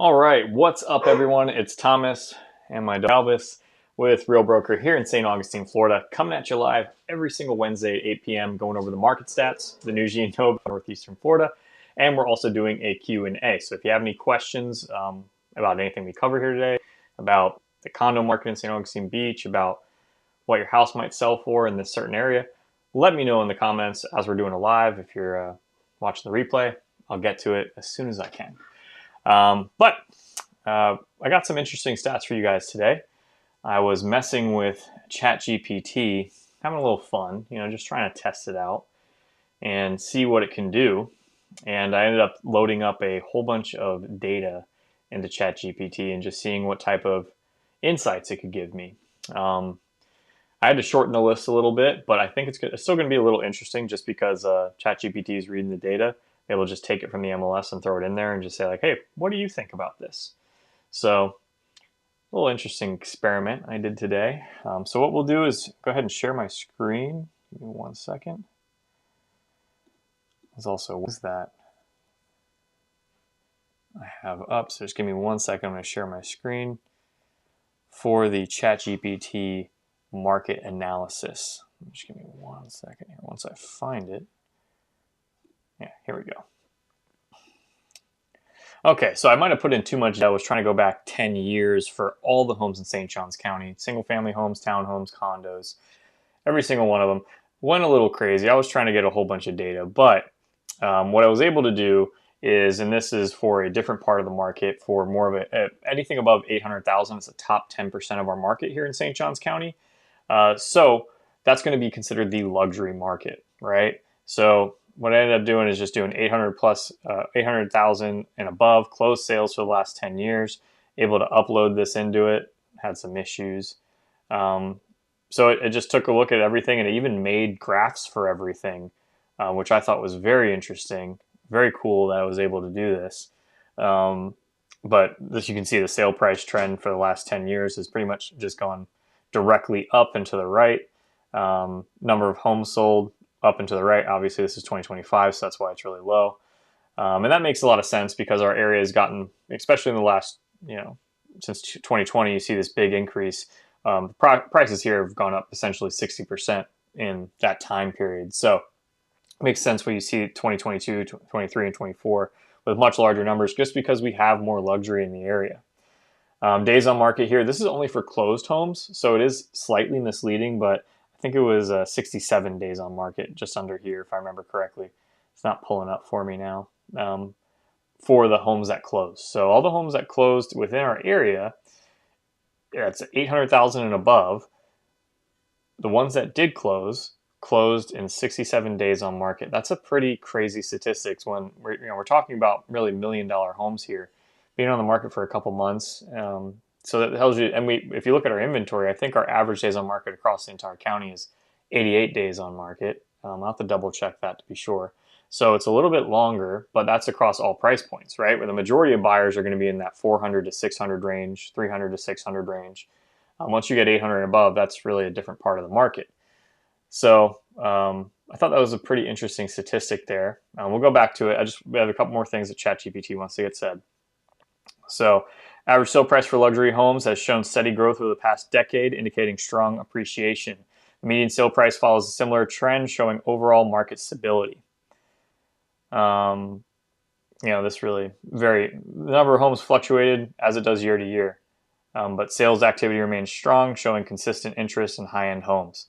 All right, what's up, everyone? It's Thomas and my dog Albus with Real Broker here in St. Augustine, Florida, coming at you live every single Wednesday at 8 p.m., going over the market stats, the news you know about Northeastern Florida, and we're also doing a Q&A. So if you have any questions about anything we cover here today, about the condo market in St. Augustine Beach, about what your house might sell for in this certain area, let me know in the comments as we're doing a live. If you're watching the replay, I'll get to it as soon as I can. But I got some interesting stats for you guys today. I was messing with ChatGPT, having a little fun, just trying to test it out and see what it can do. And I ended up loading up a whole bunch of data into ChatGPT and just seeing what type of insights it could give me. I had to shorten the list a little bit, but I think it's still going to be a little interesting just because ChatGPT is reading the data. They will just take it from the MLS and throw it in there and just say like, hey, what do you think about this? So a little interesting experiment I did today. So what we'll do is go ahead and share my screen. Give me 1 second. There's also what's that I have up. So just give me 1 second. I'm going to share my screen for the ChatGPT market analysis. Just give me 1 second here. Once I find it. Yeah, here we go. Okay, so I might have put in too much. I was trying to go back 10 years for all the homes in St. Johns County, single family homes, townhomes, condos, every single one of them. Went a little crazy. I was trying to get a whole bunch of data, but what I was able to do is, and this is for a different part of the market, for more of anything above 800,000, it's the top 10% of our market here in St. Johns County. So that's going to be considered the luxury market, right? So what I ended up doing is just doing 800,000 and above closed sales for the last 10 years, able to upload this into it, had some issues. So it just took a look at everything and it even made graphs for everything, which I thought was very interesting, very cool that I was able to do this. But as you can see, the sale price trend for the last 10 years has pretty much just gone directly up and to the right. Number of homes sold up and to the right. Obviously, this is 2025, so that's why it's really low. And that makes a lot of sense because our area has gotten, especially in the last, since 2020, you see this big increase. Prices here have gone up essentially 60% in that time period. So it makes sense when you see 2022, 23, and 24 with much larger numbers just because we have more luxury in the area. Days on market here, this is only for closed homes, so it is slightly misleading, but I think it was 67 days on market, just under here, if I remember correctly. It's not pulling up for me now, for the homes that closed. So all the homes that closed within our area, it's 800,000 and above. The ones that did closed in 67 days on market. That's a pretty crazy statistics when we're talking about really $1 million homes here, being on the market for a couple months. So that tells you, and if you look at our inventory, I think our average days on market across the entire county is 88 days on market. I'll have to double check that to be sure. So it's a little bit longer, but that's across all price points, right? Where the majority of buyers are going to be in that 400 to 600 range, 300 to 600 range. Once you get 800 and above, that's really a different part of the market. So I thought that was a pretty interesting statistic there. We'll go back to it. We have a couple more things that ChatGPT wants to get said. So average sale price for luxury homes has shown steady growth over the past decade, indicating strong appreciation. The median sale price follows a similar trend, showing overall market stability. This really the number of homes fluctuated as it does year to year, but sales activity remains strong, showing consistent interest in high-end homes.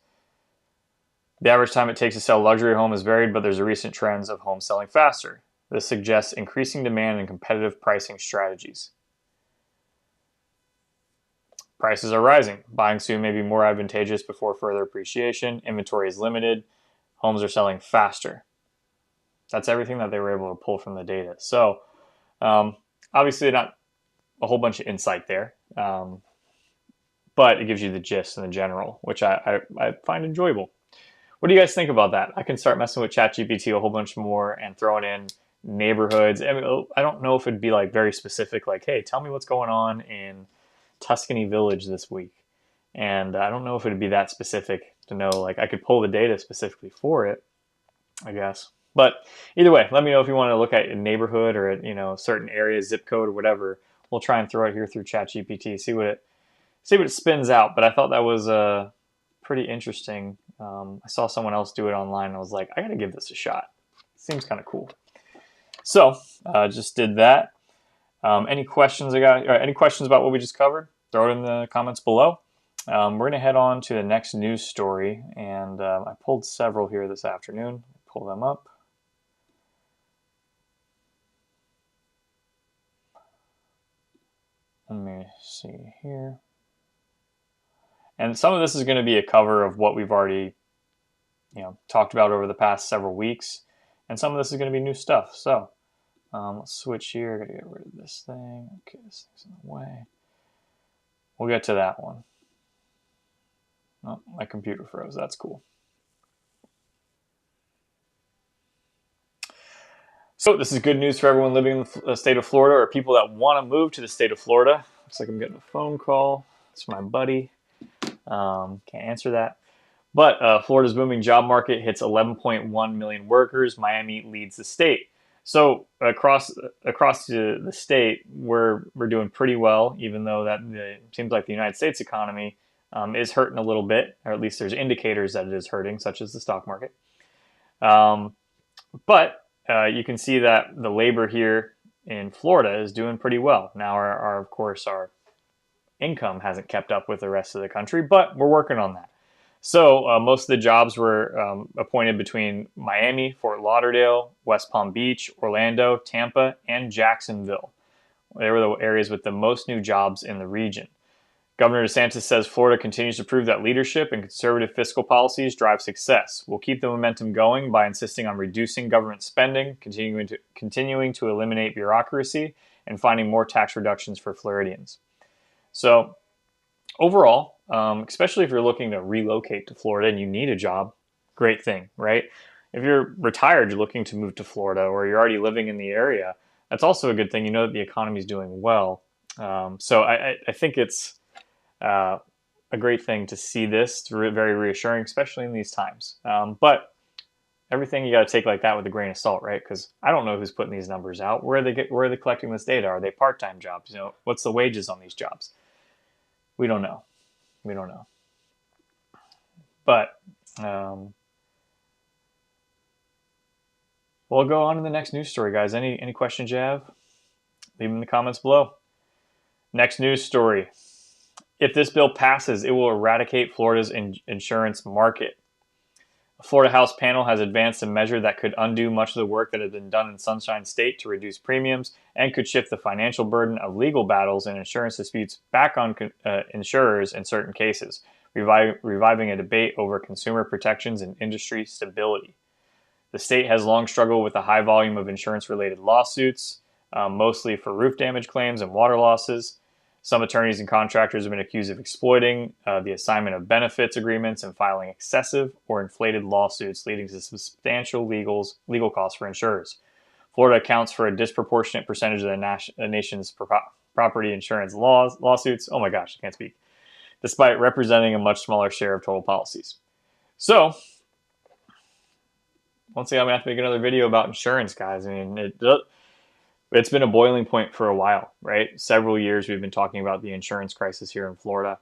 The average time it takes to sell a luxury home is varied, but there's a recent trends of homes selling faster. This suggests increasing demand and competitive pricing strategies. Prices are rising. Buying soon may be more advantageous before further appreciation. Inventory is limited. Homes are selling faster. That's everything that they were able to pull from the data. So obviously not a whole bunch of insight there, but it gives you the gist and the general, which I find enjoyable. What do you guys think about that? I can start messing with ChatGPT a whole bunch more and throwing in neighborhoods. I mean, I don't know if it'd be like very specific, like, hey, tell me what's going on in Tuscany Village this week. And I don't know if it'd be that specific to know, like I could pull the data specifically for it, I guess. But either way, let me know if you want to look at a neighborhood or at, certain area, zip code or whatever, we'll try and throw it here through ChatGPT, see what it spins out. But I thought that was pretty interesting. I saw someone else do it online, and I was like, I gotta give this a shot. Seems kind of cool. So just did that. Any questions any questions about what we just covered? Throw it in the comments below. We're going to head on to the next news story, and I pulled several here this afternoon. Pull them up. Let me see here. And some of this is going to be a cover of what we've already, talked about over the past several weeks, and some of this is going to be new stuff. So let's switch here. Got to get rid of this thing. Okay, this thing's in the way. We'll get to that one. Oh, my computer froze. That's cool. So this is good news for everyone living in the state of Florida, or people that want to move to the state of Florida. Looks like I'm getting a phone call. It's my buddy. Can't answer that. But Florida's booming job market hits 11.1 million workers. Miami leads the state. So across the state, we're doing pretty well, even though it seems like the United States economy is hurting a little bit, or at least there's indicators that it is hurting, such as the stock market. But you can see that the labor here in Florida is doing pretty well. Now, of course, our income hasn't kept up with the rest of the country, but we're working on that. So most of the jobs were appointed between Miami, Fort Lauderdale, West Palm Beach, Orlando, Tampa, and Jacksonville. They were the areas with the most new jobs in the region. Governor DeSantis says Florida continues to prove that leadership and conservative fiscal policies drive success. We'll keep the momentum going by insisting on reducing government spending, continuing to eliminate bureaucracy, and finding more tax reductions for Floridians. So overall, especially if you're looking to relocate to Florida and you need a job, great thing, right? If you're retired, you're looking to move to Florida, or you're already living in the area, that's also a good thing. You know that the economy is doing well. So I think it's a great thing to see this. It's very reassuring, especially in these times. But everything you got to take like that with a grain of salt, right? Because I don't know who's putting these numbers out. Where are they collecting this data? Are they part-time jobs? What's the wages on these jobs? We don't know. But we'll go on to the next news story, guys. Any questions you have, leave them in the comments below. Next news story. If this bill passes, it will eradicate Florida's insurance market. A Florida House panel has advanced a measure that could undo much of the work that has been done in Sunshine State to reduce premiums, and could shift the financial burden of legal battles and insurance disputes back on insurers in certain cases, reviving a debate over consumer protections and industry stability. The state has long struggled with a high volume of insurance-related lawsuits, mostly for roof damage claims and water losses. Some attorneys and contractors have been accused of exploiting the assignment of benefits agreements and filing excessive or inflated lawsuits, leading to substantial legal costs for insurers. Florida accounts for a disproportionate percentage of the nation's property insurance lawsuits. Oh my gosh, I can't speak. Despite representing a much smaller share of total policies. So, once again, I'm going to have to make another video about insurance, guys. I mean, it's been a boiling point for a while, right? Several years we've been talking about the insurance crisis here in Florida.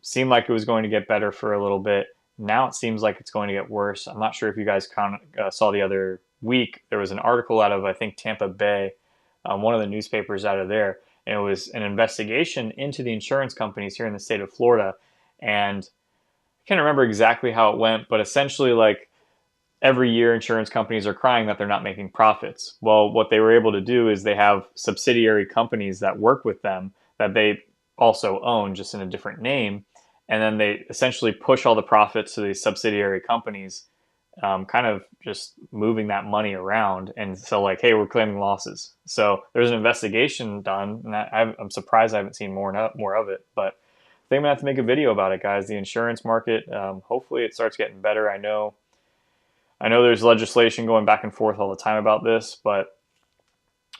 Seemed like it was going to get better for a little bit. Now it seems like it's going to get worse. I'm not sure if you guys saw the other week, there was an article out of, I think, Tampa Bay, one of the newspapers out of there. And it was an investigation into the insurance companies here in the state of Florida. And I can't remember exactly how it went, but essentially, like, every year insurance companies are crying that they're not making profits. Well, what they were able to do is they have subsidiary companies that work with them that they also own, just in a different name. And then they essentially push all the profits to these subsidiary companies, kind of just moving that money around. And so, like, hey, we're claiming losses. So there's an investigation done, and I'm surprised I haven't seen more of it. But I think I'm going to have to make a video about it, guys. The insurance market, hopefully it starts getting better. I know there's legislation going back and forth all the time about this, but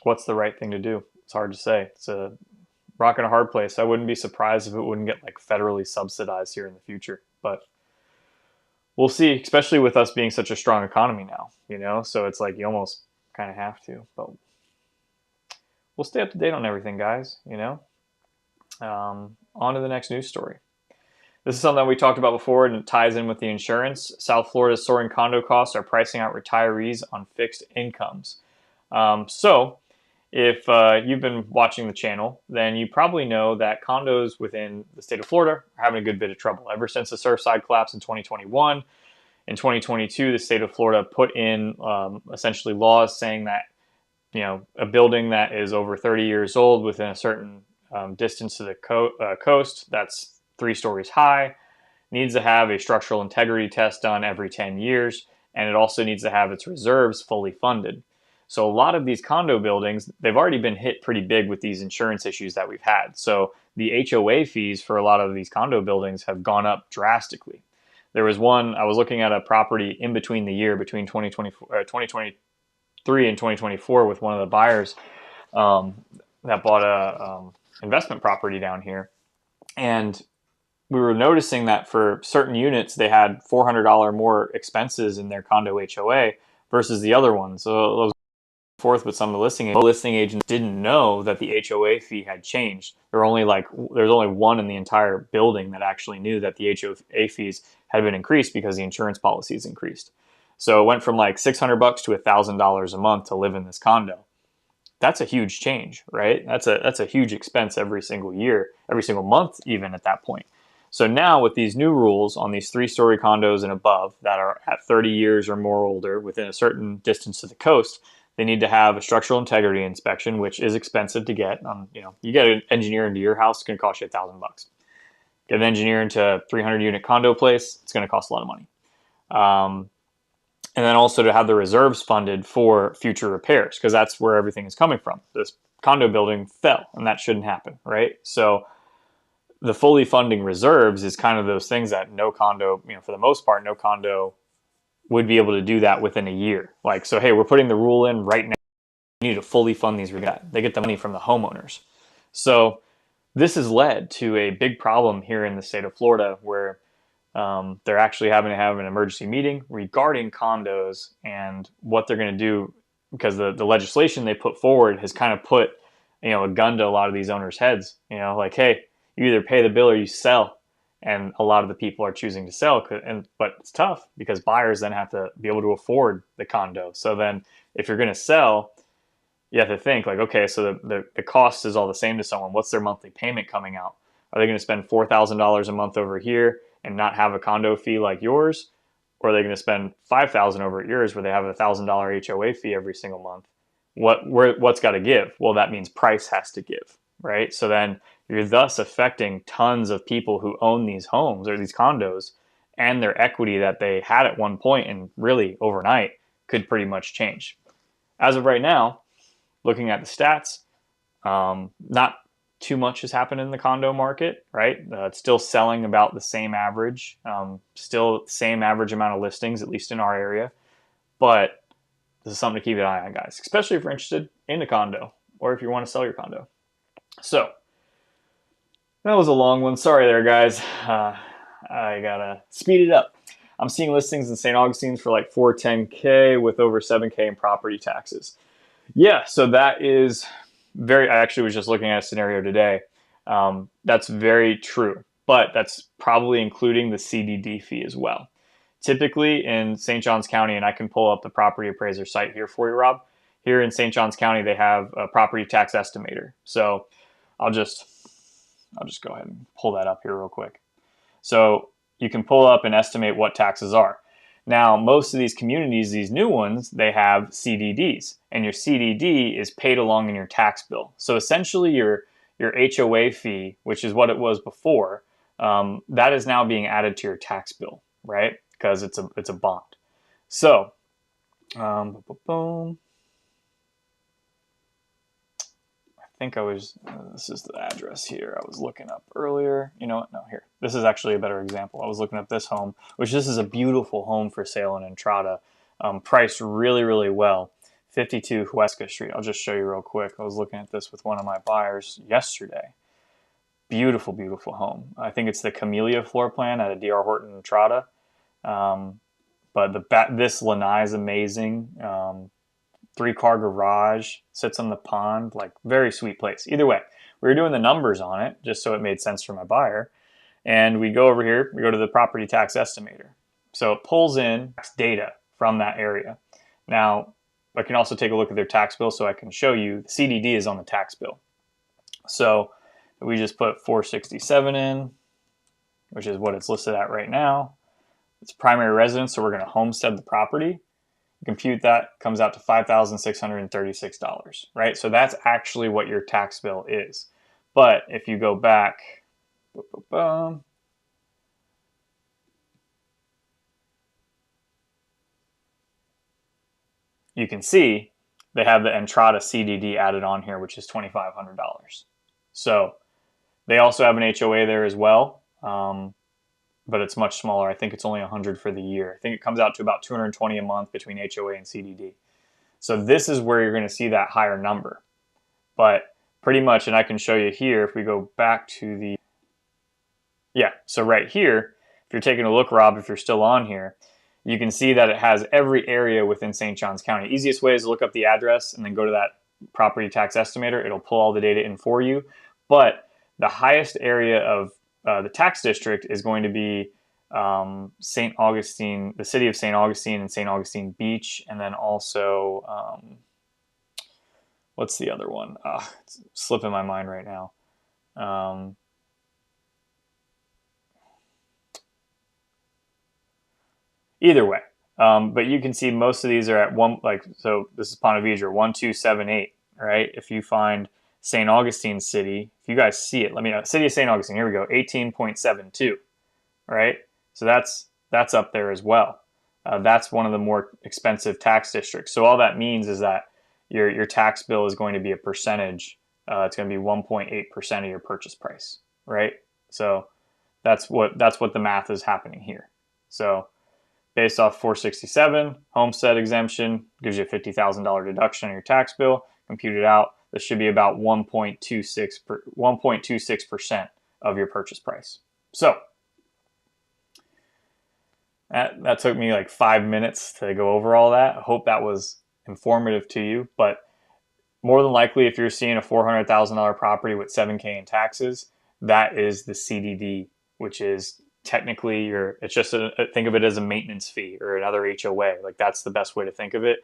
what's the right thing to do? It's hard to say. It's a rock and a hard place. I wouldn't be surprised if it wouldn't get like federally subsidized here in the future, but we'll see, especially with us being such a strong economy now, so it's like you almost kind of have to, but we'll stay up to date on everything, guys, you know. On to the next news story. This is something that we talked about before, and it ties in with the insurance. South Florida's soaring condo costs are pricing out retirees on fixed incomes. So if you've been watching the channel, then you probably know that condos within the state of Florida are having a good bit of trouble. Ever since the Surfside collapse in 2021, in 2022, the state of Florida put in essentially laws saying that, you know, a building that is over 30 years old within a certain distance to the coast, that's 3 stories high, needs to have a structural integrity test done every 10 years, and it also needs to have its reserves fully funded. So a lot of these condo buildings, they've already been hit pretty big with these insurance issues that we've had. So the HOA fees for a lot of these condo buildings have gone up drastically. There was one, I was looking at a property in between the year, between 2023 and 2024 with one of the buyers that bought a investment property down here. And we were noticing that for certain units, they had $400 more expenses in their condo HOA versus the other ones. So I was forth with some of the listing agents didn't know that the HOA fee had changed. There's only one in the entire building that actually knew that the HOA fees had been increased because the insurance policies increased. So it went from like $600 to $1,000 a month to live in this condo. That's a huge change, right? That's a huge expense every single year, every single month, even at that point. So now with these new rules on these 3-story condos and above that are at 30 years or more older within a certain distance to the coast, they need to have a structural integrity inspection, which is expensive to get. You get an engineer into your house, it's going to cost you $1,000. Get an engineer into a 300-unit condo place, it's going to cost a lot of money. And then also to have the reserves funded for future repairs, because that's where everything is coming from. This condo building fell, and that shouldn't happen, right? So the fully funding reserves is kind of those things that no condo, for the most part, no condo would be able to do that within a year. Like, so, hey, we're putting the rule in right now. You need to fully fund these. They get the money from the homeowners. So this has led to a big problem here in the state of Florida where they're actually having to have an emergency meeting regarding condos and what they're going to do, because the legislation they put forward has kind of put, a gun to a lot of these owners' heads, like, hey, you either pay the bill or you sell. And a lot of the people are choosing to sell, but it's tough because buyers then have to be able to afford the condo. So then if you're going to sell, you have to think like, okay, so the cost is all the same to someone. What's their monthly payment coming out? Are they going to spend $4,000 a month over here and not have a condo fee like yours? Or are they going to spend $5,000 over at yours where they have a $1,000 HOA fee every single month? What's got to give? Well, that means price has to give, right? So then you're thus affecting tons of people who own these homes or these condos, and their equity that they had at one point and really overnight could pretty much change. As of right now, looking at the stats, not too much has happened in the condo market, right? It's still selling about the same average, still same average amount of listings, at least in our area. But this is something to keep an eye on, guys, especially if you're interested in a condo or if you want to sell your condo. So that was a long one. Sorry there, guys. I gotta speed it up. I'm seeing listings in St. Augustine's for like $410K with over $7K in property taxes. Yeah, so that is I actually was just looking at a scenario today. That's very true, but that's probably including the CDD fee as well. Typically in St. Johns County, and I can pull up the property appraiser site here for you, Rob. Here in St. Johns County, they have a property tax estimator. So I'll just go ahead and pull that up here real quick. So you can pull up and estimate what taxes are. Now, most of these communities, these new ones, they have CDDs, and your CDD is paid along in your tax bill. So essentially your HOA fee, which is what it was before, that is now being added to your tax bill, right? Because it's a bond. So, I think this is the address here I was looking up earlier. You know what? No, here. This is actually a better example. I was looking up this home, which this is a beautiful home for sale in Entrada, priced really, really well. 52 Huesca Street. I'll just show you real quick. I was looking at this with one of my buyers yesterday. Beautiful, beautiful home. I think it's the Camellia floor plan at a DR Horton Entrada. But this lanai is amazing. 3-car garage, sits on the pond, like very sweet place. Either way, we were doing the numbers on it just so it made sense for my buyer. And we go over here, we go to the property tax estimator. So it pulls in data from that area. Now, I can also take a look at their tax bill so I can show you the CDD is on the tax bill. So we just put 467 in, which is what it's listed at right now. It's primary residence, so we're going to homestead the property. Compute that, comes out to $5,636, right? So that's actually what your tax bill is. But if you go back, you can see they have the Entrada CDD added on here, which is $2,500. So they also have an HOA there as well, but it's much smaller. I think it's only $100 for the year. I think it comes out to about $220 a month between HOA and CDD. So this is where you're going to see that higher number. But pretty much, and I can show you here, if we go back to the, so right here, if you're taking a look, Rob, if you're still on here, you can see that it has every area within St. Johns County. Easiest way is to look up the address and then go to that property tax estimator. It'll pull all the data in for you. But the highest area of the tax district is going to be St. Augustine, the city of St. Augustine and St. Augustine Beach. And then also, what's the other one? It's slipping my mind right now. Either way, but you can see most of these are at one, so this is Ponte Vedra, 1278, right? If you find St. Augustine City, if you guys see it, City of St. Augustine, here we go, 18.72, right? So that's up there as well. That's one of the more expensive tax districts. So all that means is that your tax bill is going to be a percentage. It's going to be 1.8% of your purchase price, right? So that's what the math is happening here. So based off 467, homestead exemption gives you a $50,000 deduction on your tax bill. Compute it out. This should be about 1.26% of your purchase price. So that took me like 5 minutes to go over all that. I hope that was informative to you. But more than likely, if you're seeing a $400,000 property with $7,000 in taxes, that is the CDD, which is technically it's just think of it as a maintenance fee or another HOA. Like that's the best way to think of it.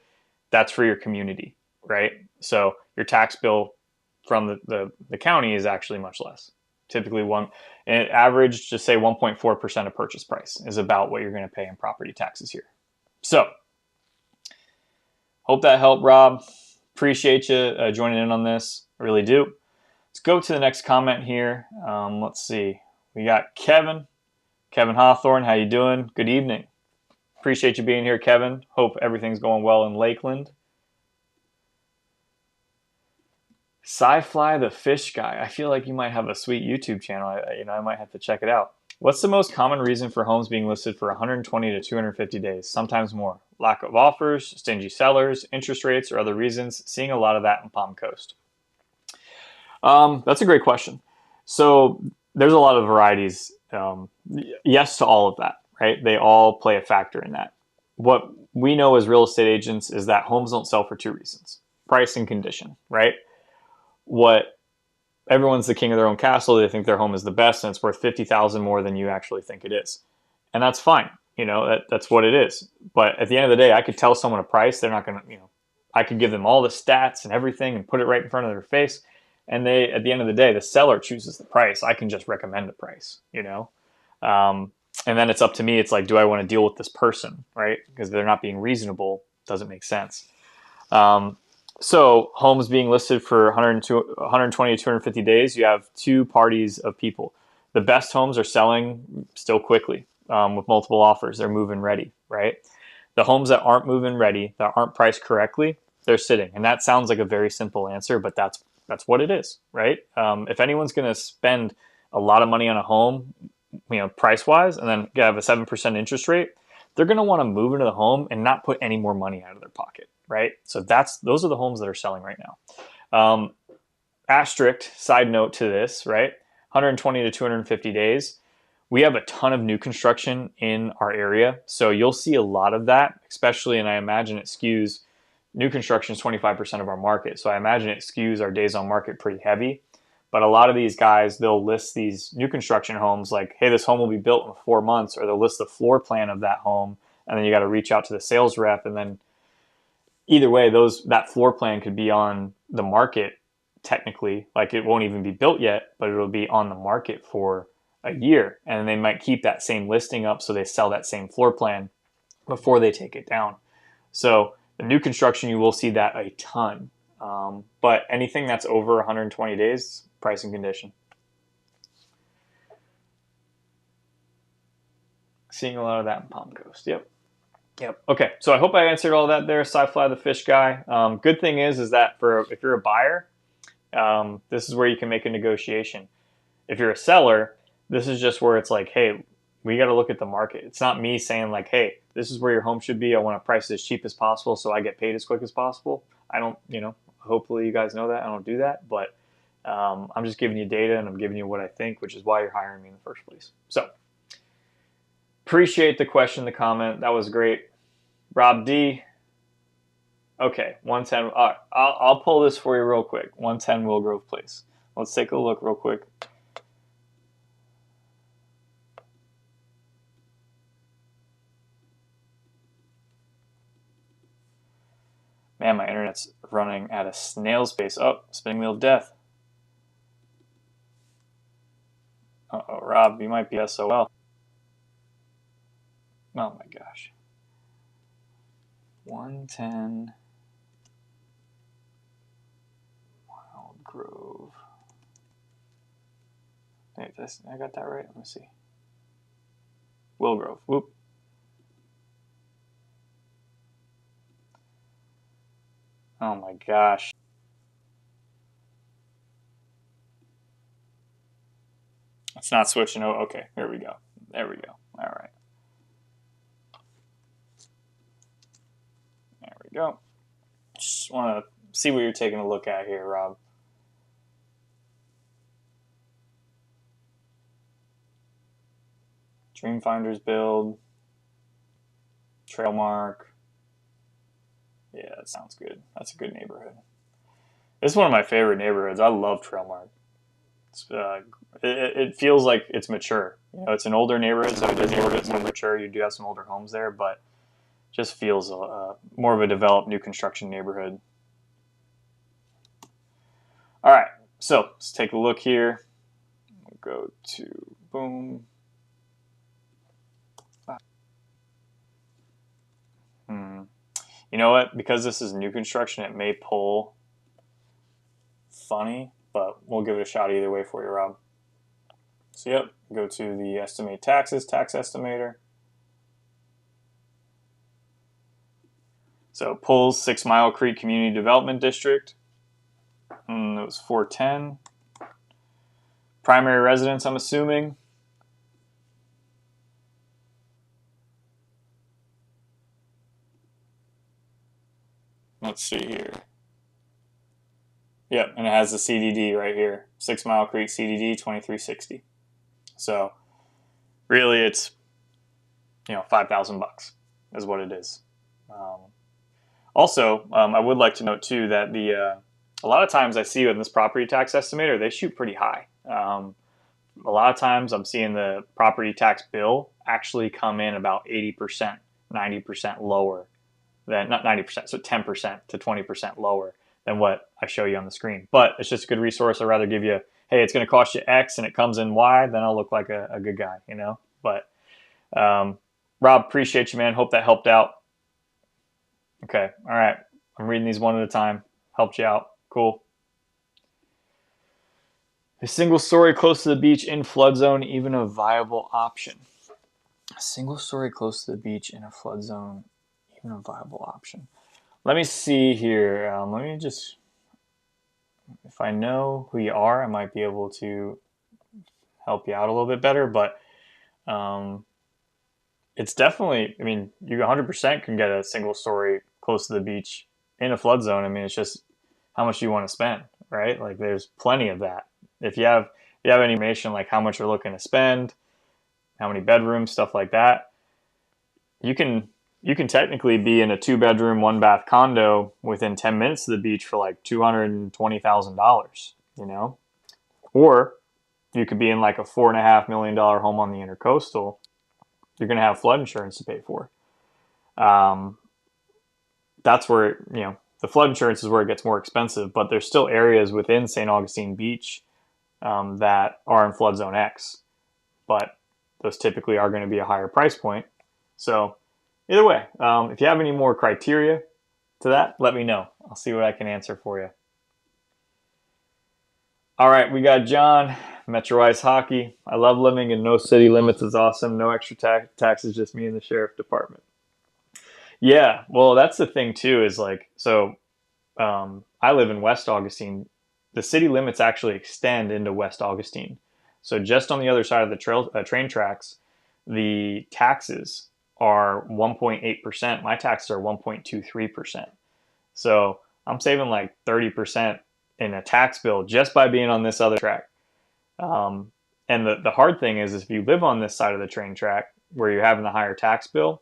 That's for your community, right? So your tax bill from the county is actually much less. Typically average, just say 1.4% of purchase price is about what you're going to pay in property taxes here. So hope that helped, Rob. Appreciate you joining in on this. I really do. Let's go to the next comment here. Let's see. We got Kevin Hawthorne. How you doing? Good evening. Appreciate you being here, Kevin. Hope everything's going well in Lakeland. Sci-Fly the Fish Guy. I feel like you might have a sweet YouTube channel. I might have to check it out. What's the most common reason for homes being listed for 120 to 250 days, sometimes more? Lack of offers, stingy sellers, interest rates, or other reasons? Seeing a lot of that in Palm Coast. That's a great question. So there's a lot of varieties. Yes to all of that, right? They all play a factor in that. What we know as real estate agents is that homes don't sell for two reasons: price and condition, right? Everyone's the king of their own castle. They think their home is the best and it's worth $50,000 more than you actually think it is. And that's fine. That's what it is. But at the end of the day, I could tell someone a price. They're not going to, I could give them all the stats and everything and put it right in front of their face. And at the end of the day, the seller chooses the price. I can just recommend a price, and then it's up to me. It's like, do I want to deal with this person, right? Because they're not being reasonable. Doesn't make sense. So homes being listed for 120 to 250 days, you have two parties of people. The best homes are selling still quickly with multiple offers. They're move-in ready, right? The homes that aren't move-in ready, that aren't priced correctly, they're sitting. And that sounds like a very simple answer, but that's what it is, right? If anyone's going to spend a lot of money on a home, price-wise, and then have a 7% interest rate, they're going to want to move into the home and not put any more money out of their pocket, right? So those are the homes that are selling right now. Asterisk, side note to this, right? 120 to 250 days. We have a ton of new construction in our area. So you'll see a lot of that, especially, and I imagine it skews new construction is 25% of our market. So I imagine it skews our days on market pretty heavy. But a lot of these guys, they'll list these new construction homes like, hey, this home will be built in 4 months, or they'll list the floor plan of that home. And then you got to reach out to the sales rep. And then either way, that floor plan could be on the market technically. Like it won't even be built yet, but it'll be on the market for a year. And they might keep that same listing up so they sell that same floor plan before they take it down. So the new construction, you will see that a ton. But anything that's over 120 days, price and condition. Seeing a lot of that in Palm Coast. Yep. Okay. So I hope I answered all that there, Sci-Fly the Fish Guy. Good thing is that if you're a buyer, this is where you can make a negotiation. If you're a seller, this is just where it's like, hey, we got to look at the market. It's not me saying like, hey, this is where your home should be. I want to price it as cheap as possible so I get paid as quick as possible. I don't, hopefully you guys know that. I don't do that, but I'm just giving you data and I'm giving you what I think, which is why you're hiring me in the first place. So appreciate the question, the comment. That was great. Rob D. Okay, 110. All right, I'll pull this for you real quick. 110 Willgrove Place. Let's take a look real quick. Man, my internet's running at a snail's pace. Oh, spinning wheel of death. Uh-oh, Rob, you might be SOL. Oh my gosh. 110 Wildgrove. Hey, I got that right? Let me see. Willgrove. Whoop. Oh my gosh. It's not switching. Oh, okay. Here we go. There we go. All right. There we go. Just want to see what you're taking a look at here, Rob. Dreamfinders build. Trailmark. Yeah, that sounds good. That's a good neighborhood. This is one of my favorite neighborhoods. I love Trailmark. It feels like it's mature. It's an older neighborhood, so it is a little bit more mature. You do have some older homes there, but just feels more of a developed new construction neighborhood. All right, so let's take a look here. We'll go to boom. You know what? Because this is new construction, it may pull funny, but we'll give it a shot either way for you, Rob. So yep, go to the estimate taxes, tax estimator. So it pulls 6 Mile Creek Community Development District. It was 410. Primary residence, I'm assuming. Let's see here. Yep, and it has the CDD right here. 6 Mile Creek CDD 2360. So really it's, $5,000 is what it is. Also, I would like to note too that a lot of times I see in this property tax estimator, they shoot pretty high. A lot of times I'm seeing the property tax bill actually come in about 80%, 90% lower than, not 90%, so 10% to 20% lower than what I show you on the screen. But it's just a good resource. I'd rather give you, hey, it's going to cost you X and it comes in Y, then I'll look like a good guy, But Rob, appreciate you, man. Hope that helped out. Okay, all right. I'm reading these one at a time. Helped you out. Cool. A single story close to the beach in flood zone, even a viable option. A single story close to the beach in a flood zone, even a viable option. Let me see here. Let me just, if I know who you are, I might be able to help you out a little bit better. But it's definitely, you 100% can get a single story close to the beach in a flood zone. It's just how much you want to spend, right? Like there's plenty of that. If you have any information like how much you're looking to spend, how many bedrooms, stuff like that, you can you can technically be in a 2-bedroom, 1-bath condo within 10 minutes of the beach for like $220,000, you know? Or you could be in like a $4.5 million home on the intercoastal. You're going to have flood insurance to pay for. Um, that's where, the flood insurance is where it gets more expensive, but there's still areas within St. Augustine Beach that are in flood zone X, but those typically are going to be a higher price point. So either way, if you have any more criteria to that, let me know. I'll see what I can answer for you. All right, we got John, Metro Ice Hockey. I love living in no city limits. It's awesome. No extra taxes, just me and the sheriff department. Yeah, well, that's the thing too, is like, so I live in West Augustine. The city limits actually extend into West Augustine. So just on the other side of the train tracks, the taxes are 1.8%. My taxes are 1.23%. So I'm saving like 30% in a tax bill just by being on this other track. And the hard thing is if you live on this side of the train track where you're having the higher tax bill,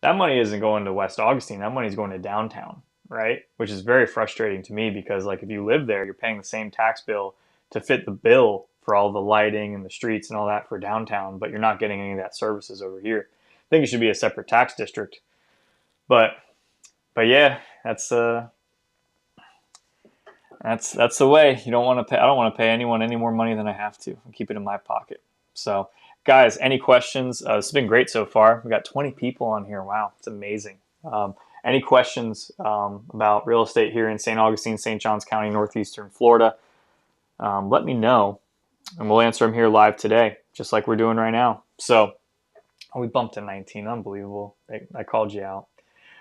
that money isn't going to West Augustine. That money's going to downtown, right? Which is very frustrating to me because like if you live there, you're paying the same tax bill to fit the bill for all the lighting and the streets and all that for downtown, but you're not getting any of that services over here. I think it should be a separate tax district. But yeah, that's the way. You don't want to pay. I don't want to pay anyone any more money than I have to. I'll keep it in my pocket. So, guys, any questions? This has been great so far. We got 20 people on here. Wow, it's amazing. Any questions about real estate here in St. Augustine, St. Johns County, northeastern Florida? Let me know, and we'll answer them here live today, just like we're doing right now. So, we bumped to 19. Unbelievable. I called you out.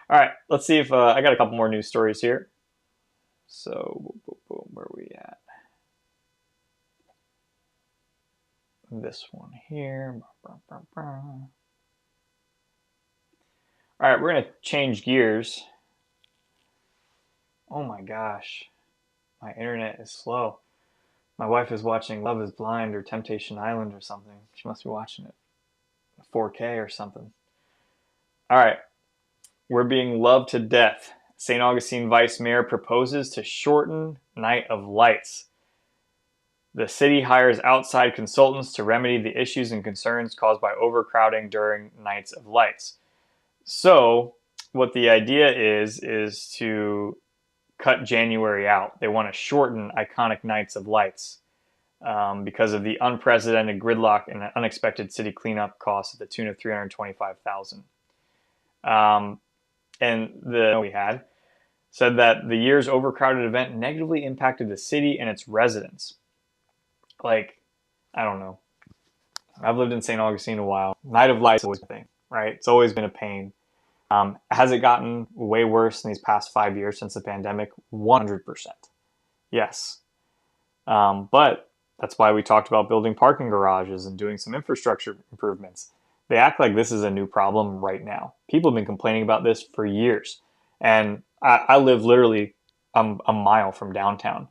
All right, let's see if I got a couple more news stories here. So, where are we at? This one here. All right, we're going to change gears. Oh my gosh, my internet is slow. My wife is watching Love is Blind or Temptation Island or something. She must be watching it 4K or something. All right, we're being loved to death. St. Augustine Vice Mayor proposes to shorten Night of Lights. The city hires outside consultants to remedy the issues and concerns caused by overcrowding during Nights of Lights. So what the idea is to cut January out. They want to shorten iconic Nights of Lights because of the unprecedented gridlock and unexpected city cleanup costs at the tune of $325,000. And we had said that the year's overcrowded event negatively impacted the city and its residents. Like, I don't know. I've lived in St. Augustine a while. Night of Lights is always been a thing, right? It's always been a pain. Has it gotten way worse in these past 5 years since the pandemic? 100%. Yes. But that's why we talked about building parking garages and doing some infrastructure improvements. They act like this is a new problem right now. People have been complaining about this for years. And I live literally a mile from downtown.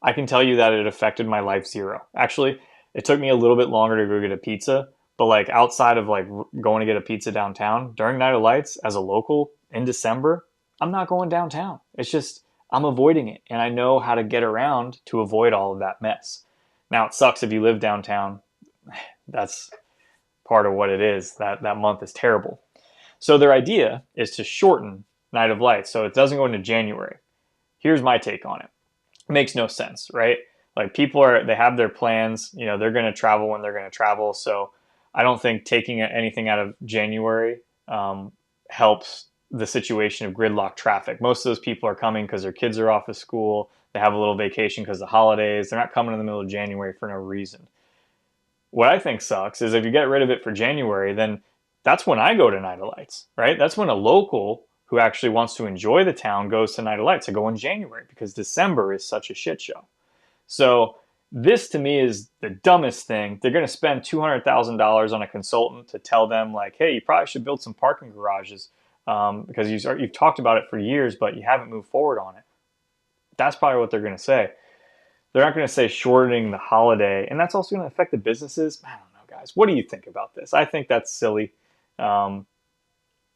I can tell you that it affected my life zero. Actually, it took me a little bit longer to go get a pizza, but like outside of like going to get a pizza downtown during Night of Lights as a local in December, I'm not going downtown. It's just, I'm avoiding it. And I know how to get around to avoid all of that mess. Now it sucks if you live downtown. That's part of what it is. That month is terrible. So their idea is to shorten Night of Lights so it doesn't go into January. Here's my take on it. It makes no sense, right? Like people they have their plans, they're going to travel when they're going to travel. So I don't think taking anything out of January helps the situation of gridlock traffic. Most of those people are coming because their kids are off of school. They have a little vacation because of the holidays. They're not coming in the middle of January for no reason. What I think sucks is if you get rid of it for January, then that's when I go to Night of Lights, right? That's when a local who actually wants to enjoy the town goes to Night of Lights. I go in January because December is such a shit show. So this to me is the dumbest thing. They're going to spend $200,000 on a consultant to tell them like, hey, you probably should build some parking garages because you've talked about it for years, but you haven't moved forward on it. That's probably what they're going to say. They're not going to say shortening the holiday, and that's also going to affect the businesses. I don't know, guys. What do you think about this? I think that's silly.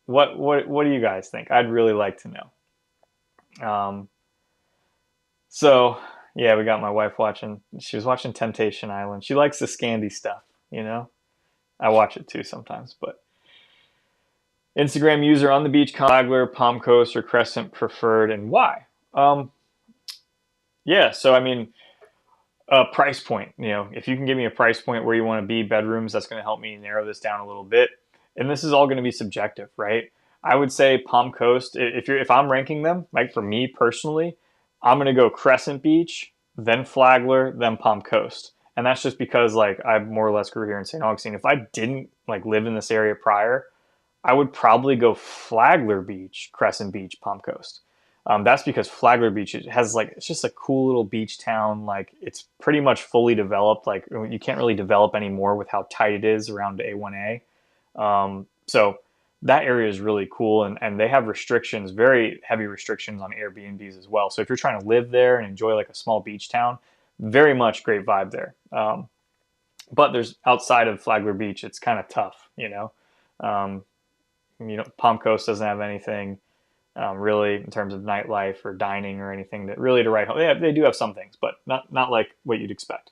What do you guys think? I'd really like to know. So yeah, we got my wife watching. She was watching Temptation Island. She likes the Scandi stuff, you know. I watch it too sometimes, but Instagram user on the beach, Flagler, Palm Coast, or Crescent preferred, and why? Um, yeah, so I mean, price point. You know, if you can give me a price point where you want to be, bedrooms, that's going to help me narrow this down a little bit. And this is all going to be subjective, right? I would say Palm Coast. If I'm ranking them, like for me personally, I'm going to go Crescent Beach, then Flagler, then Palm Coast. And that's just because like I more or less grew here in St. Augustine. If I didn't like live in this area prior, I would probably go Flagler Beach, Crescent Beach, Palm Coast. That's because Flagler Beach has like it's just a cool little beach town. Like it's pretty much fully developed. Like you can't really develop anymore with how tight it is around A1A. So that area is really cool, and they have restrictions, very heavy restrictions on Airbnbs as well. So if you're trying to live there and enjoy like a small beach town, very much great vibe there. But there's outside of Flagler Beach, it's kind of tough, you know. Um, Palm Coast doesn't have anything really in terms of nightlife or dining or anything that really to write home. They do have some things, but not like what you'd expect.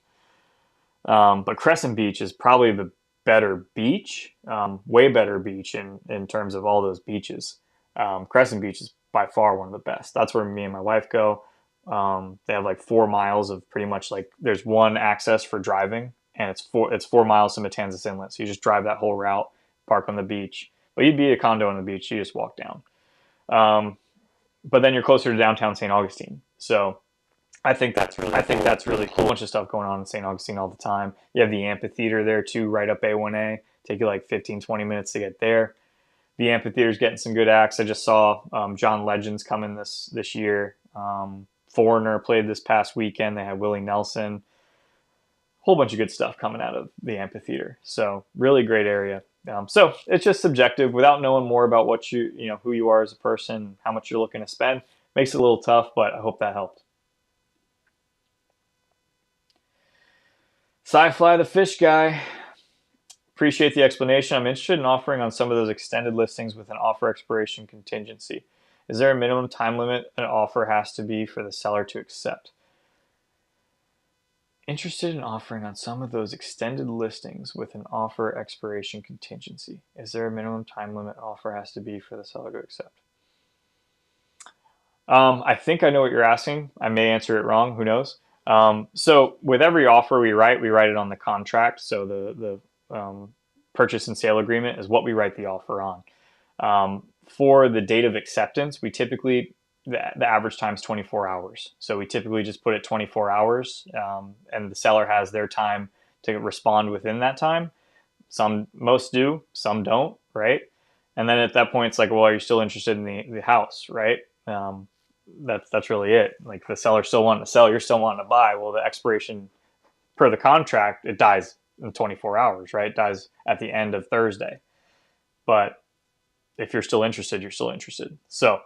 But Crescent Beach is probably the better beach, way better beach in terms of all those beaches. Crescent Beach is by far one of the best. That's where me and my wife go. They have like 4 miles of pretty much like there's one access for driving, and it's 4 miles to Matanzas Inlet. So you just drive that whole route, park on the beach. But you'd be a condo on the beach. You just walk down. But then you're closer to downtown St. Augustine. So I think that's really cool. A bunch of stuff going on in St. Augustine all the time. You have the amphitheater there too, right up A1A. Take you like 15, 20 minutes to get there. The amphitheater's getting some good acts. I just saw John Legends coming this year. Foreigner played this past weekend. They had Willie Nelson. Whole bunch of good stuff coming out of the amphitheater. So really great area. So it's just subjective. Without knowing more about what you know who you are as a person, how much you're looking to spend, makes it a little tough. But I hope that helped. Sci-Fly the Fish Guy. Appreciate the explanation. I'm interested in offering on some of those extended listings with an offer expiration contingency. Is there a minimum time limit an offer has to be for the seller to accept? Interested in offering on some of those extended listings with an offer expiration contingency. Is there a minimum time limit an offer has to be for the seller to accept? I think I know what you're asking. I may answer it wrong. Who knows? So with every offer we write it on the contract. So the purchase and sale agreement is what we write the offer on. For the date of acceptance, we typically the average time is 24 hours. So we typically just put it 24 hours, and the seller has their time to respond within that time. Most do, some don't, right? And then at that point, it's like, well, are you still interested in the house, right? That's really it. Like the seller still wanting to sell, you're still wanting to buy. Well, the expiration per the contract, it dies in 24 hours, right? It dies at the end of Thursday. But if you're still interested, you're still interested. So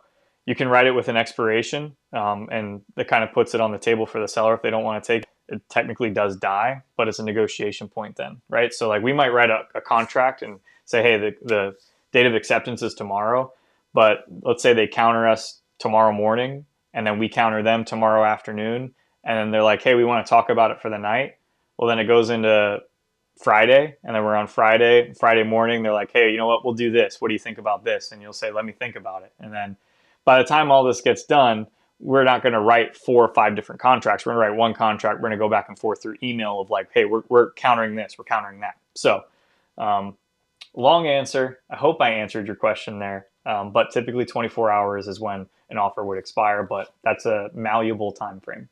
you can write it with an expiration, and that kind of puts it on the table for the seller if they don't want to take it. It technically does die, but it's a negotiation point then, right? So like we might write a contract and say, hey, the date of acceptance is tomorrow, but let's say they counter us tomorrow morning, and then we counter them tomorrow afternoon, and then they're like, hey, we want to talk about it for the night. Well, then it goes into Friday, and then we're on Friday morning. They're like, hey, you know what? We'll do this. What do you think about this? And you'll say, let me think about it. And then by the time all this gets done, we're not going to write 4 or 5 different contracts. We're going to write one contract. We're going to go back and forth through email of like, hey, we're countering this, we're countering that. So long answer. I hope I answered your question there. But typically 24 hours is when an offer would expire, but that's a malleable time frame.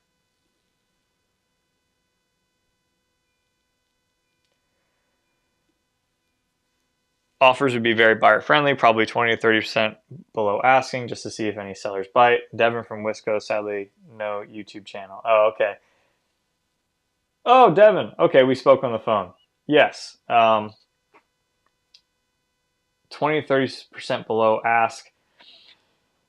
Offers would be very buyer friendly, probably 20 to 30% below asking, just to see if any sellers bite. Devin from Wisco, sadly, no YouTube channel. Oh, okay. Oh, Devin. Okay, we spoke on the phone. Yes. 20 to 30% below ask.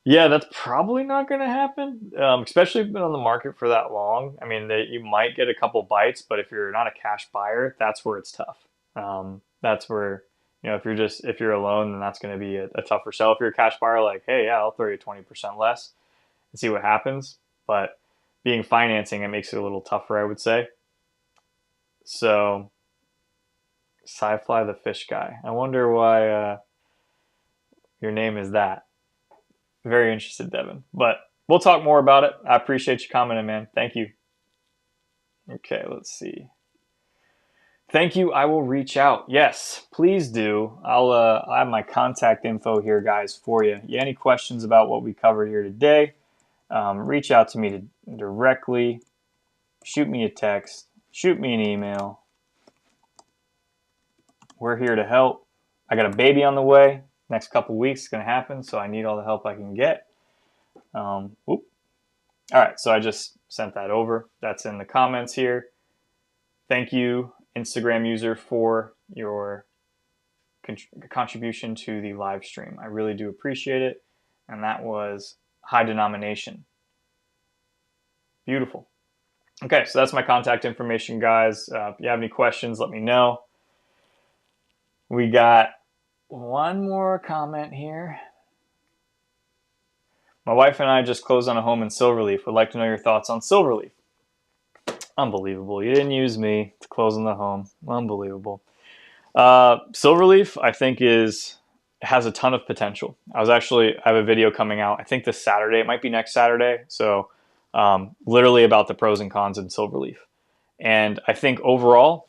Yeah, that's probably not going to happen, especially if you've been on the market for that long. I mean, you might get a couple bites, but if you're not a cash buyer, that's where it's tough. That's where You know, if you're alone, then that's going to be a tougher sell. If you're a cash buyer, like, hey, yeah, I'll throw you 20% less and see what happens. But being financing, it makes it a little tougher, I would say. So, Sci-Fly the Fish Guy. I wonder why your name is that. Very interested, Devin. But we'll talk more about it. I appreciate you commenting, man. Thank you. Okay, let's see. Thank you. I will reach out. Yes, please do. I have my contact info here, guys, for you. You any questions about what we covered here today? Reach out to me directly. Shoot me a text. Shoot me an email. We're here to help. I got a baby on the way. Next couple weeks is going to happen, so I need all the help I can get. All right, so I just sent that over. That's in the comments here. Thank you, Instagram user, for your contribution to the live stream. I really do appreciate it. And that was High Denomination. Beautiful. Okay, so that's my contact information, guys. If you have any questions, let me know. We got one more comment here. My wife and I just closed on a home in Silverleaf. Would like to know your thoughts on Silverleaf. Unbelievable. You didn't use me to close on the home. Unbelievable. Silverleaf, I think, has a ton of potential. I have a video coming out, I think this Saturday. It might be next Saturday. So literally about the pros and cons in Silverleaf. And I think overall,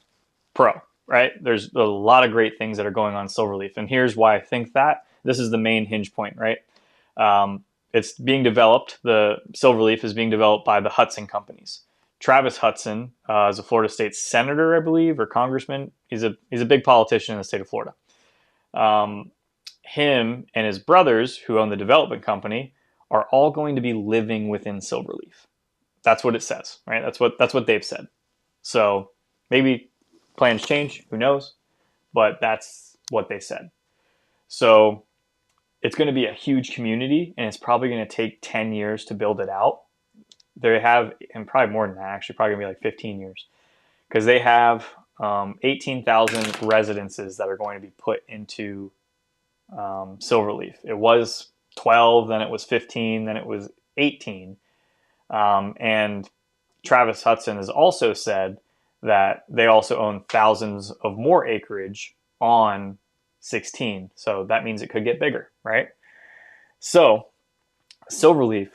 pro, right? There's a lot of great things that are going on in Silverleaf. And here's why I think that. This is the main hinge point, right? It's being developed. The Silverleaf is being developed by the Hudson companies. Travis Hudson is a Florida state senator, I believe, or congressman. He's a big politician in the state of Florida. Him and his brothers, who own the development company, are all going to be living within Silverleaf. That's what it says, right? That's what they've said. So maybe plans change, who knows? But that's what they said. So it's going to be a huge community, and it's probably going to take 10 years to build it out. They have, and probably more than that, actually, probably going to be like 15 years. Because they have 18,000 residences that are going to be put into Silverleaf. It was 12, then it was 15, then it was 18. And Travis Hudson has also said that they also own thousands of more acreage on 16. So that means it could get bigger, right? So Silverleaf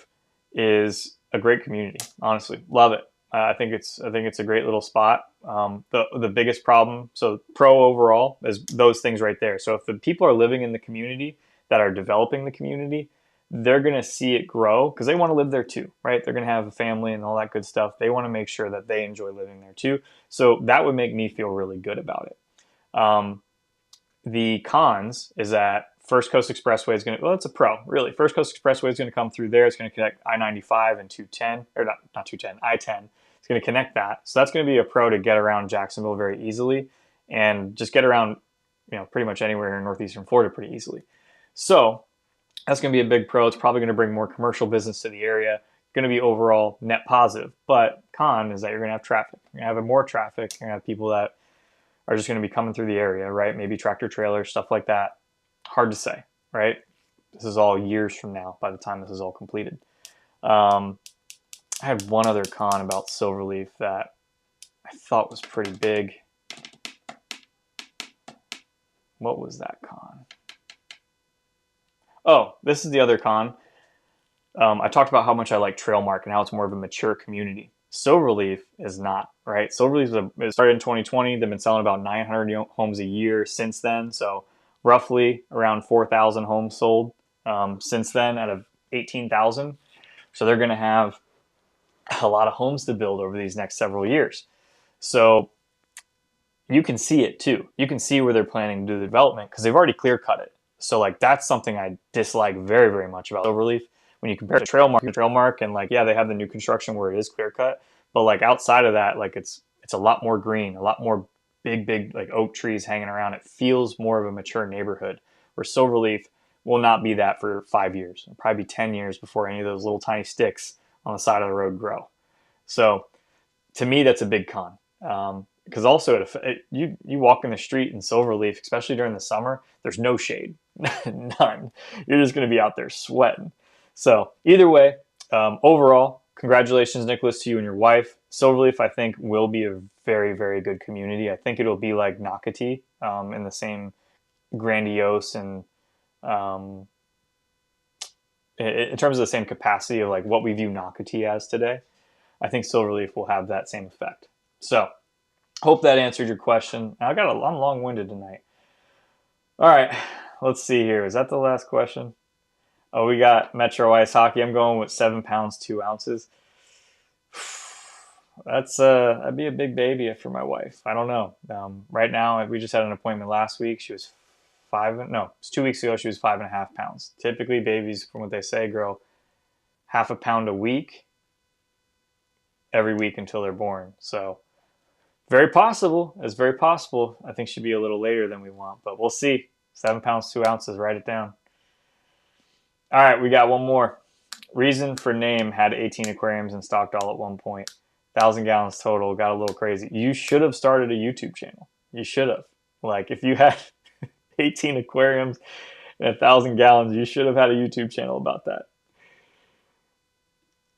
is a great community. Honestly, love it. I think it's a great little spot. The biggest problem, so pro overall, is those things right there. So if the people are living in the community that are developing the community, they're going to see it grow because they want to live there too, right? They're going to have a family and all that good stuff. They want to make sure that they enjoy living there too. So that would make me feel really good about it. The cons is that First Coast Expressway is going to, well, it's a pro, really. First Coast Expressway is going to come through there. It's going to connect I-95 and 210, or not 210, I-10. It's going to connect that. So that's going to be a pro to get around Jacksonville very easily and just get around, pretty much anywhere in northeastern Florida pretty easily. So that's going to be a big pro. It's probably going to bring more commercial business to the area. Going to be overall net positive. But con is that you're going to have traffic. You're going to have more traffic. You're going to have people that are just going to be coming through the area, right? Maybe tractor trailers, stuff like that. Hard to say, right? This is all years from now by the time this is all completed. I had one other con about Silverleaf that I thought was pretty big. What was that con? Oh, this is the other con. I talked about how much I like Trailmark and how it's more of a mature community. Silverleaf is not, right? Silverleaf it started in 2020. They've been selling about 900 homes a year since then. So roughly around 4,000 homes sold since then out of 18,000. So they're going to have a lot of homes to build over these next several years. So you can see it too. You can see where they're planning to do the development because they've already clear cut it. So like that's something I dislike very, very much about Silverleaf. When you compare to Trailmark and like, yeah, they have the new construction where it is clear cut, but like outside of that, like it's a lot more green, a lot more big like oak trees hanging around. It feels more of a mature neighborhood where Silverleaf will not be that for 5 years. It'll probably be 10 years before any of those little tiny sticks on the side of the road grow. So to me, that's a big con. because also you walk in the street in Silverleaf, especially during the summer, there's no shade, none. You're just going to be out there sweating. So either way, overall, congratulations, Nicholas, to you and your wife. Silverleaf, I think, will be a very, very good community. I think it'll be like Nocatee, in the same grandiose and um, in terms of the same capacity of like what we view Nocatee as today. I think Silverleaf will have that same effect. So hope that answered your question. I'm long-winded tonight. All right, let's see here. Is that the last question? Oh, we got Metro Ice Hockey. I'm going with 7 pounds 2 ounces. That'd be a big baby for my wife. I don't know. Right now, we just had an appointment last week. She was it was 2 weeks ago. She was 5.5 pounds. Typically, babies, from what they say, grow half a pound a week every week until they're born. So very possible. It's very possible. I think she'd be a little later than we want, but we'll see. 7 pounds 2 ounces. Write it down. All right, we got one more. Reason for name had 18 aquariums in stocked all at one point. 1,000 gallons total. Got a little crazy. You should have started a YouTube channel. You should have. Like, if you had 18 aquariums and 1,000 gallons, you should have had a YouTube channel about that.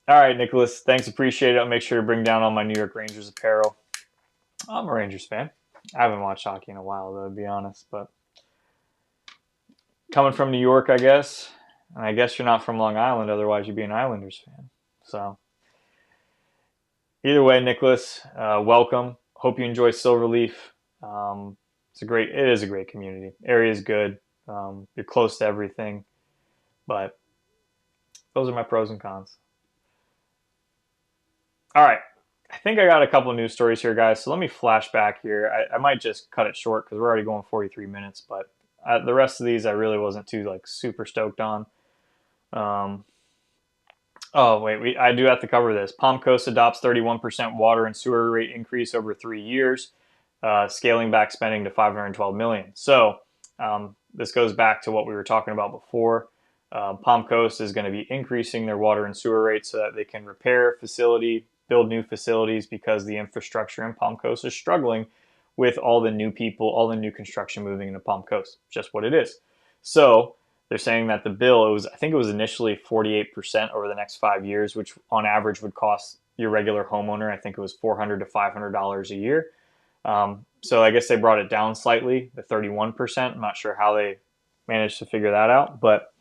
All right, Nicholas. Thanks. Appreciate it. I'll make sure to bring down all my New York Rangers apparel. I'm a Rangers fan. I haven't watched hockey in a while, though, to be honest. But coming from New York, I guess. And I guess you're not from Long Island, otherwise you'd be an Islanders fan. So either way, Nicholas, welcome. Hope you enjoy Silverleaf. It is a great community. Area is good. You're close to everything. But those are my pros and cons. All right. I think I got a couple of news stories here, guys. So let me flash back here. I might just cut it short because we're already going 43 minutes. But the rest of these I really wasn't too super stoked on. Oh, wait, I do have to cover this. Palm Coast adopts 31% water and sewer rate increase over 3 years, scaling back spending to $512 million. So this goes back to what we were talking about before. Palm Coast is going to be increasing their water and sewer rates so that they can build new facilities, because the infrastructure in Palm Coast is struggling with all the new people, all the new construction moving into Palm Coast. Just what it is. So they're saying that the bill, I think it was initially 48% over the next 5 years, which on average would cost your regular homeowner, I think it was $400 to $500 a year. So I guess they brought it down slightly, the 31%. I'm not sure how they managed to figure that out, but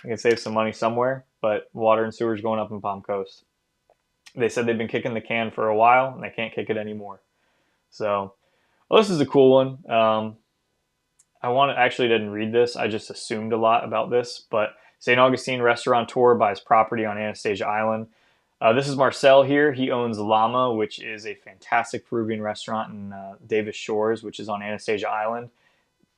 I can save some money somewhere. But water and sewers going up in Palm Coast. They said they've been kicking the can for a while, and they can't kick it anymore. So, well, this is a cool one. I actually didn't read this. I just assumed a lot about this. But St. Augustine restaurateur buys property on Anastasia Island. This is Marcel here. He owns Llama, which is a fantastic Peruvian restaurant in Davis Shores, which is on Anastasia Island.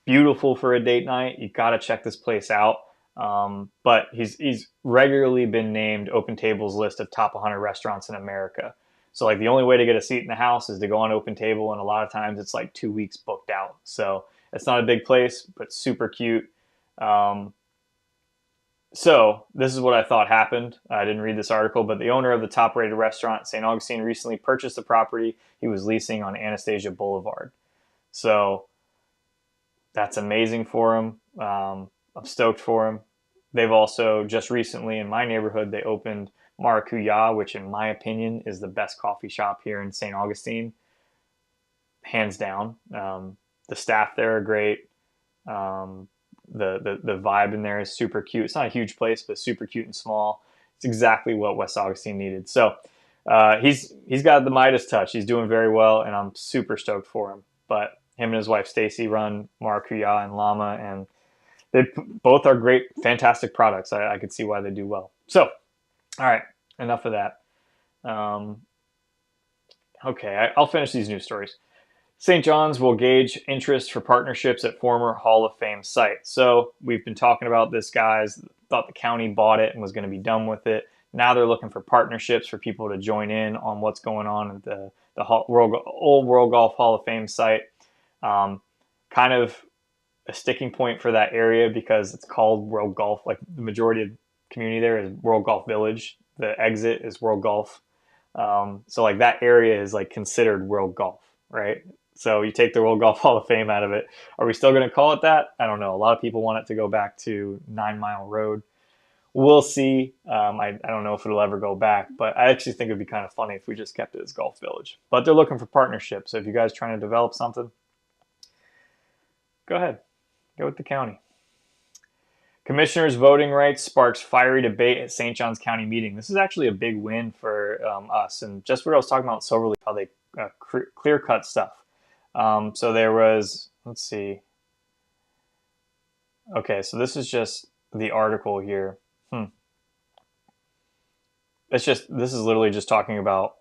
Beautiful for a date night. You got to check this place out. But he's regularly been named Open Table's list of top 100 restaurants in America. So the only way to get a seat in the house is to go on Open Table, and a lot of times it's 2 weeks booked out. So it's not a big place, but super cute. So this is what I thought happened. I didn't read this article, but the owner of the top-rated restaurant, St. Augustine, recently purchased the property he was leasing on Anastasia Boulevard. So that's amazing for him. I'm stoked for him. They've also just recently in my neighborhood, they opened Maracuya, which in my opinion is the best coffee shop here in St. Augustine, hands down. The staff there are great. The vibe in there is super cute. It's not a huge place, but super cute and small. It's exactly what West Augustine needed. So he's got the Midas touch. He's doing very well, and I'm super stoked for him. But him and his wife Stacy run Maracuya and Llama, and they both are great, fantastic products. I could see why they do well. So, all right, enough of that. Okay, I'll finish these news stories. St. John's will gauge interest for partnerships at former Hall of Fame site. So we've been talking about this, guys. Thought the county bought it and was going to be done with it. Now they're looking for partnerships for people to join in on what's going on at the old World Golf Hall of Fame site. Kind of a sticking point for that area because it's called World Golf. The majority of the community there is World Golf Village. The exit is World Golf. So that area is considered World Golf, right? So you take the World Golf Hall of Fame out of it. Are we still going to call it that? I don't know. A lot of people want it to go back to 9 Mile Road. We'll see. I don't know if it'll ever go back, but I actually think it'd be kind of funny if we just kept it as Golf Village. But they're looking for partnerships. So if you guys are trying to develop something, go ahead. Go with the county. Commissioners' voting rights sparks fiery debate at St. Johns County meeting. This is actually a big win for us. And just what I was talking about in Silverleaf, how they clear-cut stuff. So there was, let's see. Okay, so this is just the article here. This is literally just talking about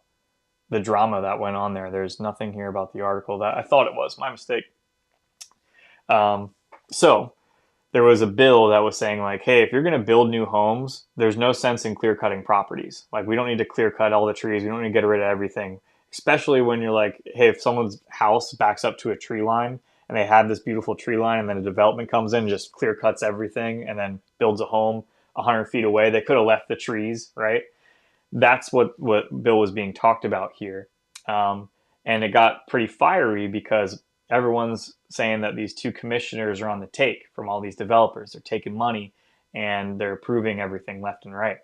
the drama that went on there. There's nothing here about the article that I thought it was. My mistake. So there was a bill that was saying like, hey, if you're going to build new homes, there's no sense in clear cutting properties. Like we don't need to clear cut all the trees. We don't need to get rid of everything, especially when you're like, hey, if someone's house backs up to a tree line and they have this beautiful tree line and then a development comes in and just clear cuts everything and then builds a home 100 feet away, they could have left the trees, right? That's what Bill was being talked about here. And it got pretty fiery because everyone's saying that these two commissioners are on the take from all these developers. They're taking money and they're approving everything left and right.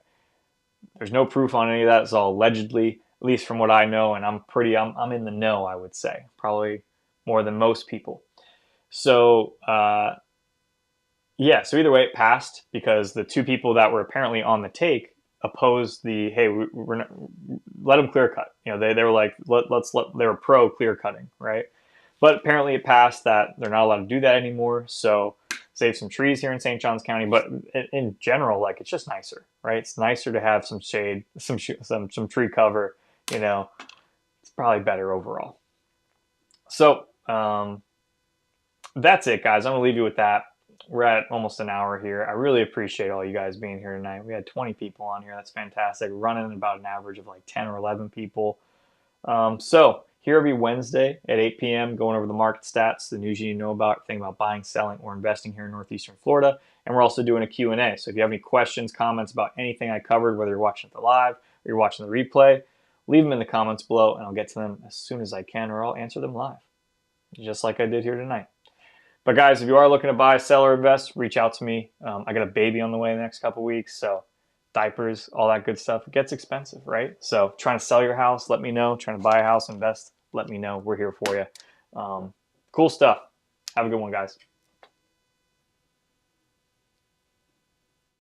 There's no proof on any of that. It's all allegedly, at least from what I know. And I'm in the know, I would say, probably more than most people. So, yeah, so either way it passed because the two people that were apparently on the take opposed the, hey, we're not, let them clear cut. You know, they were like, they were pro clear cutting, right? But apparently it passed that they're not allowed to do that anymore. So save some trees here in St. Johns County. But in general, like it's just nicer, right? It's nicer to have some shade, some tree cover. You know, it's probably better overall. So that's it, guys. I'm gonna leave you with that. We're at almost an hour here. I really appreciate all you guys being here tonight. We had 20 people on here. That's fantastic. Running about an average of like 10 or 11 people. So here every Wednesday at 8 p.m. going over the market stats, the news you need to know about, thing about buying, selling, or investing here in Northeastern Florida. And we're also doing a Q&A. So if you have any questions, comments about anything I covered, whether you're watching the live or you're watching the replay, leave them in the comments below and I'll get to them as soon as I can or I'll answer them live, just like I did here tonight. But guys, if you are looking to buy, sell, or invest, reach out to me. I got a baby on the way in the next couple weeks, so diapers, all that good stuff. It gets expensive, right? So trying to sell your house, let me know. Trying to buy a house, invest, let me know. We're here for you. Cool stuff. Have a good one, guys.